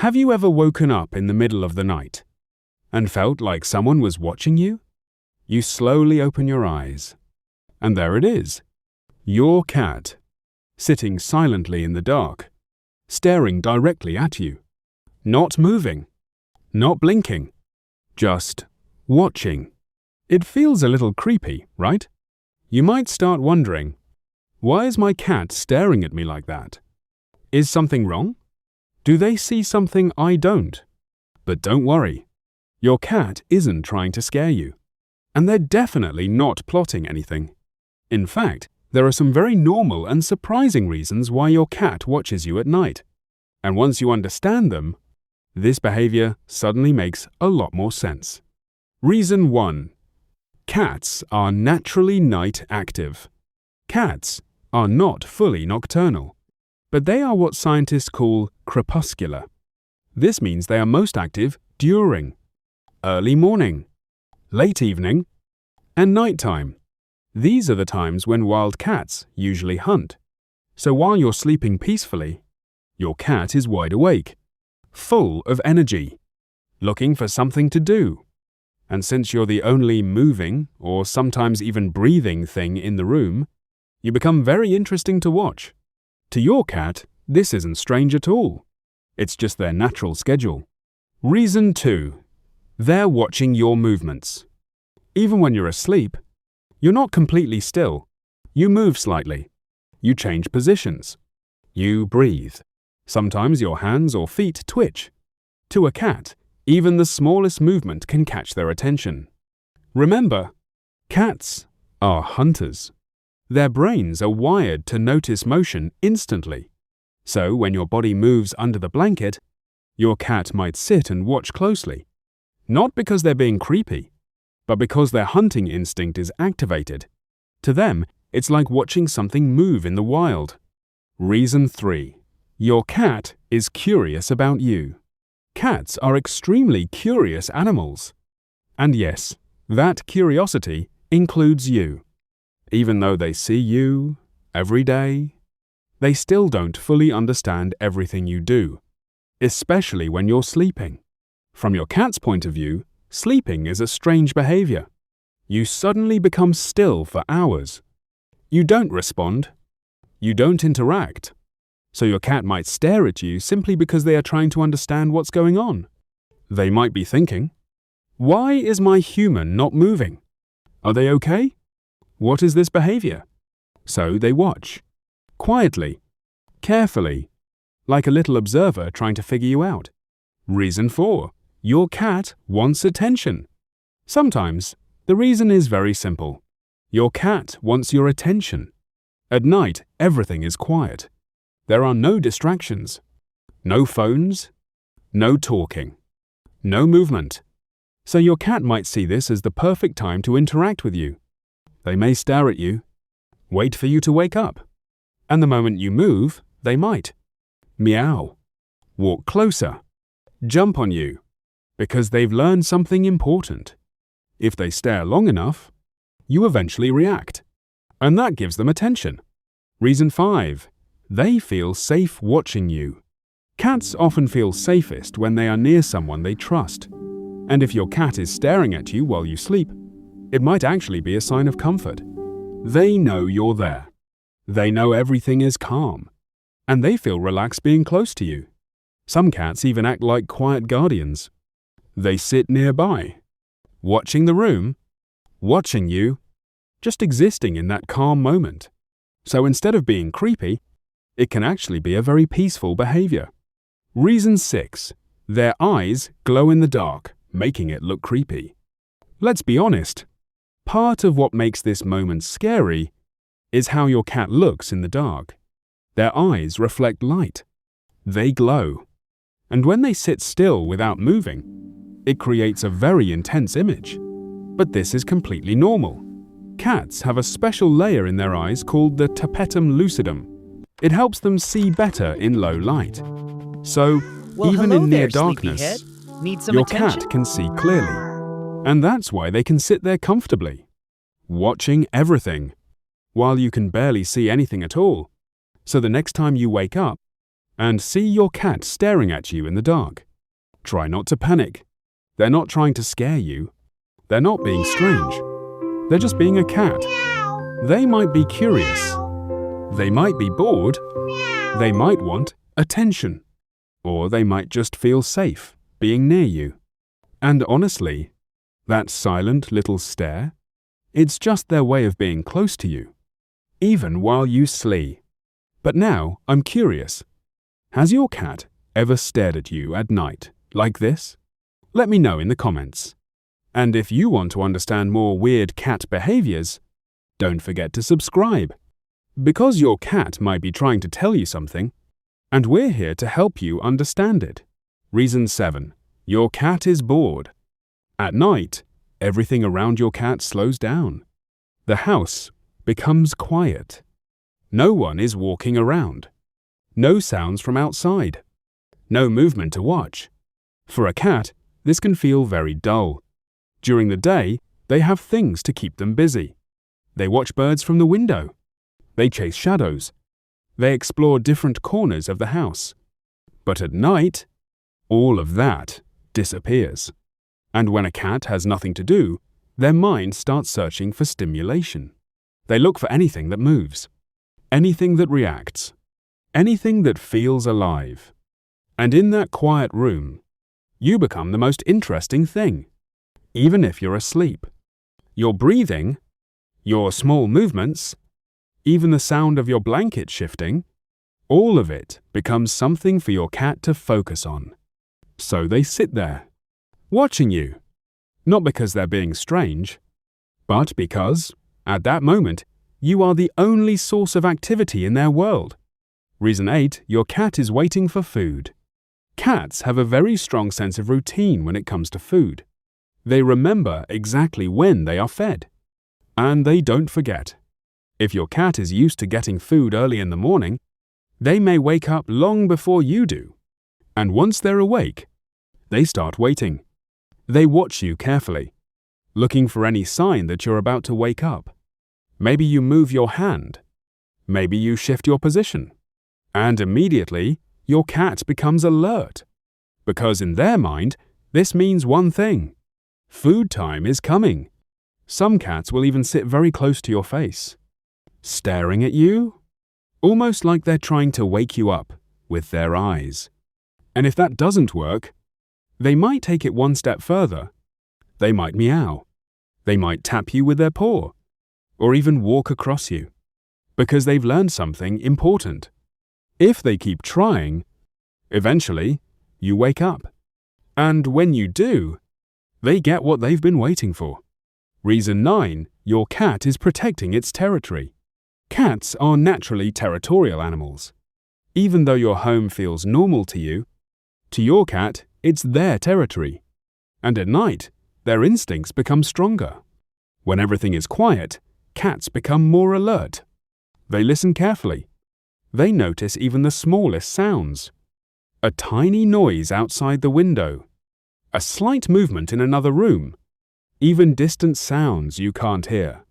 Have you ever woken up in the middle of the night and felt like someone was watching you? You slowly open your eyes, and there it is, your cat, sitting silently in the dark, staring directly at you, not moving, not blinking, just watching. It feels a little creepy, right? You might start wondering, why is my cat staring at me like that? Is something wrong? Do they see something I don't? But don't worry, your cat isn't trying to scare you. And they're definitely not plotting anything. In fact, there are some very normal and surprising reasons why your cat watches you at night. And once you understand them, this behavior suddenly makes a lot more sense. Reason 1. Cats are naturally night active. Cats are not fully nocturnal, but they are what scientists call crepuscular. This means they are most active during early morning, late evening, and nighttime. These are the times when wild cats usually hunt. So while you're sleeping peacefully, your cat is wide awake, full of energy, looking for something to do. And since you're the only moving, or sometimes even breathing thing in the room, you become very interesting to watch. To your cat, this isn't strange at all. It's just their natural schedule. Reason 2. They're watching your movements. Even when you're asleep, you're not completely still. You move slightly. You change positions. You breathe. Sometimes your hands or feet twitch. To a cat, even the smallest movement can catch their attention. Remember, cats are hunters. Their brains are wired to notice motion instantly. So when your body moves under the blanket, your cat might sit and watch closely. Not because they're being creepy, but because their hunting instinct is activated. To them, it's like watching something move in the wild. Reason 3. Your cat is curious about you. Cats are extremely curious animals. And yes, that curiosity includes you. Even though they see you every day, they still don't fully understand everything you do, especially when you're sleeping. From your cat's point of view, sleeping is a strange behavior. You suddenly become still for hours. You don't respond. You don't interact. So your cat might stare at you simply because they are trying to understand what's going on. They might be thinking, why is my human not moving? Are they okay? What is this behavior? So they watch. Quietly. Carefully. Like a little observer trying to figure you out. Reason 4. Your cat wants attention. Sometimes, the reason is very simple. Your cat wants your attention. At night, everything is quiet. There are no distractions. No phones. No talking. No movement. So your cat might see this as the perfect time to interact with you. They may stare at you, wait for you to wake up. And the moment you move, they might meow, walk closer, jump on you, because they've learned something important. If they stare long enough, you eventually react, and that gives them attention. Reason 5. They feel safe watching you. Cats often feel safest when they are near someone they trust. And if your cat is staring at you while you sleep, it might actually be a sign of comfort. They know you're there. They know everything is calm, and they feel relaxed being close to you. Some cats even act like quiet guardians. They sit nearby, watching the room, watching you, just existing in that calm moment. So instead of being creepy, it can actually be a very peaceful behavior. Reason 6. Their eyes glow in the dark, making it look creepy. Let's be honest. Part of what makes this moment scary is how your cat looks in the dark. Their eyes reflect light. They glow. And when they sit still without moving, it creates a very intense image. But this is completely normal. Cats have a special layer in their eyes called the tapetum lucidum. It helps them see better in low light. So, even in near darkness, your cat can see clearly. And that's why they can sit there comfortably, watching everything, while you can barely see anything at all. So the next time you wake up, and see your cat staring at you in the dark. Try not to panic. They're not trying to scare you. They're not being strange. They're just being a cat. They might be curious. They might be bored. They might want attention. Or they might just feel safe being near you. And honestly, that silent little stare, it's just their way of being close to you, even while you sleep. But now I'm curious. Has your cat ever stared at you at night like this? Let me know in the comments. And if you want to understand more weird cat behaviors, don't forget to subscribe. Because your cat might be trying to tell you something, and we're here to help you understand it. Reason 7. Your cat is bored. At night, everything around your cat slows down. The house becomes quiet. No one is walking around. No sounds from outside. No movement to watch. For a cat, this can feel very dull. During the day, they have things to keep them busy. They watch birds from the window. They chase shadows. They explore different corners of the house. But at night, all of that disappears. And when a cat has nothing to do, their mind starts searching for stimulation. They look for anything that moves, anything that reacts, anything that feels alive. And in that quiet room, you become the most interesting thing, even if you're asleep. Your breathing, your small movements, even the sound of your blanket shifting, all of it becomes something for your cat to focus on. So they sit there, watching you, not because they're being strange, but because, at that moment, you are the only source of activity in their world. Reason 8. Your cat is waiting for food. Cats have a very strong sense of routine when it comes to food. They remember exactly when they are fed. And they don't forget. If your cat is used to getting food early in the morning, they may wake up long before you do. And once they're awake, they start waiting. They watch you carefully, looking for any sign that you're about to wake up. Maybe you move your hand. Maybe you shift your position. And immediately, your cat becomes alert. Because in their mind, this means one thing. Food time is coming. Some cats will even sit very close to your face, staring at you, almost like they're trying to wake you up with their eyes. And if that doesn't work, they might take it one step further. They might meow. They might tap you with their paw, or even walk across you, because they've learned something important. If they keep trying, eventually, you wake up. And when you do, they get what they've been waiting for. Reason 9. Your cat is protecting its territory. Cats are naturally territorial animals. Even though your home feels normal to your cat, it's their territory. And at night, their instincts become stronger. When everything is quiet, cats become more alert. They listen carefully. They notice even the smallest sounds. A tiny noise outside the window. A slight movement in another room. Even distant sounds you can't hear.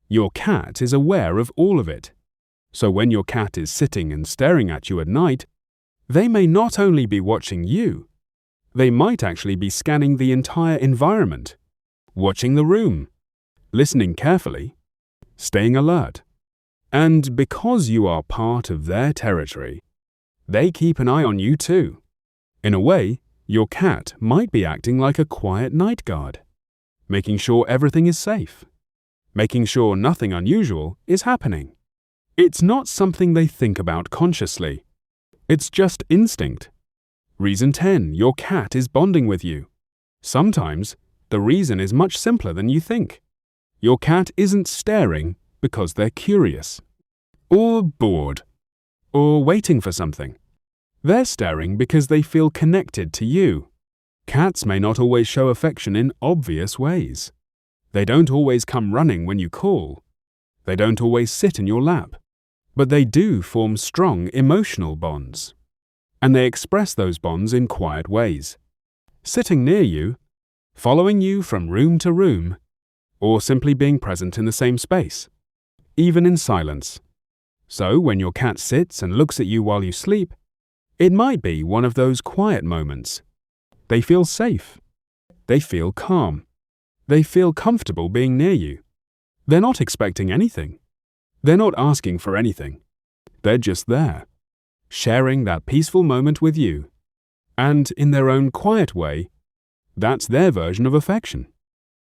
Your cat is aware of all of it. So when your cat is sitting and staring at you at night, they may not only be watching you, they might actually be scanning the entire environment, watching the room, listening carefully, staying alert. And because you are part of their territory, they keep an eye on you too. In a way, your cat might be acting like a quiet night guard, making sure everything is safe, making sure nothing unusual is happening. It's not something they think about consciously. It's just instinct. Reason 10. Your cat is bonding with you. Sometimes, the reason is much simpler than you think. Your cat isn't staring because they're curious, or bored, or waiting for something. They're staring because they feel connected to you. Cats may not always show affection in obvious ways. They don't always come running when you call. They don't always sit in your lap. But they do form strong emotional bonds. And they express those bonds in quiet ways. Sitting near you, following you from room to room, or simply being present in the same space, even in silence. So when your cat sits and looks at you while you sleep, It might be one of those quiet moments. They feel safe. They feel calm. They feel comfortable being near you. They're not expecting anything. They're not asking for anything. They're just there, sharing that peaceful moment with you. And in their own quiet way, that's their version of affection.